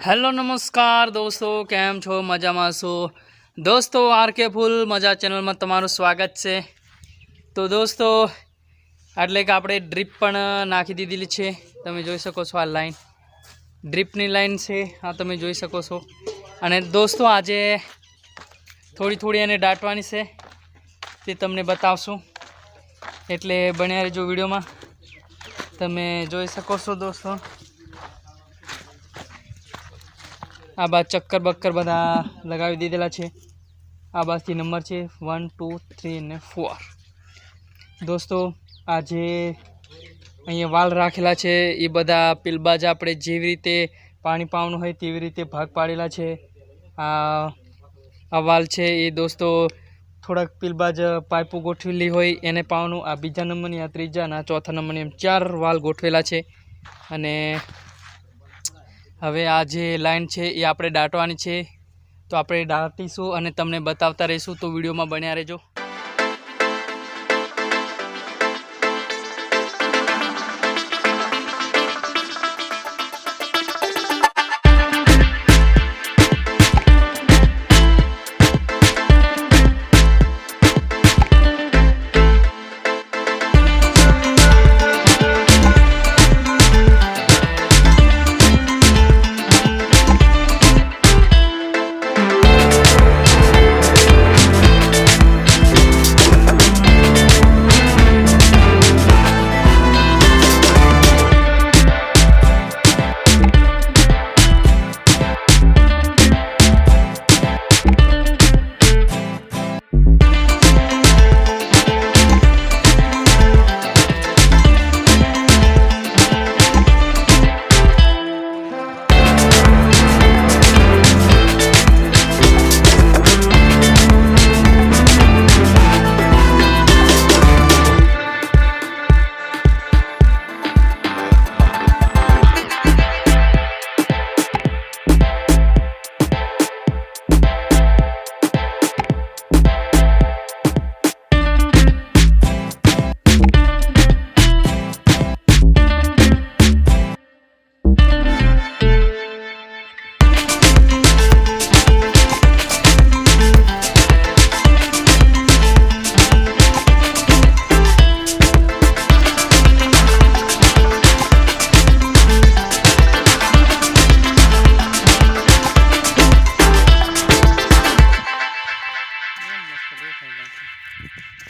Hello नमस्कार दोस्तों, केम छो मजा में छो दोस्तों। आरके फूल मजा चेनल में तमारुं स्वागत है। तो दोस्तों एटले के आपणे ड्रीप पण नाखी दीधेली छे। तमे जोई शको छो आ लाइन ड्रीपनी लाइन छे, आ तमे जोई शको छो। अने दोस्तों आजे थोड़ी थोड़ी एने दाटवानी छे ते तमने बतावशुं, एटले बन्या रहेजो विडियो में। तमे जोई शको छो दोस्तों। आ बात चक्कर बक्कर बधा लगावी दीधेला छे। आ बाजथी नंबर छे 1 2 3 ने 4। दोस्तों आजे अहींया वाल राखेला छे ए बधा पीलबाज आपणे जेवी रीते पाणी पावनुं होय तेवी रीते भाग पाडेला छे। आ वाल छे ए दोस्तों थोड़ाक पीलबाज पाइपो गोठवेली होय एने पावनुं। आ बीजा नंबरनी, आ त्रीजा अने आ चौथा नंबरनी एम 4 वाल गोठवेला छे। अने हवे आ जे लाइन छे ए आपणे दाटवानी छे, तो आपणे दाटीशुं अने तमने बतावता रहीशुं। तो विडियो में बन्या रहेजो।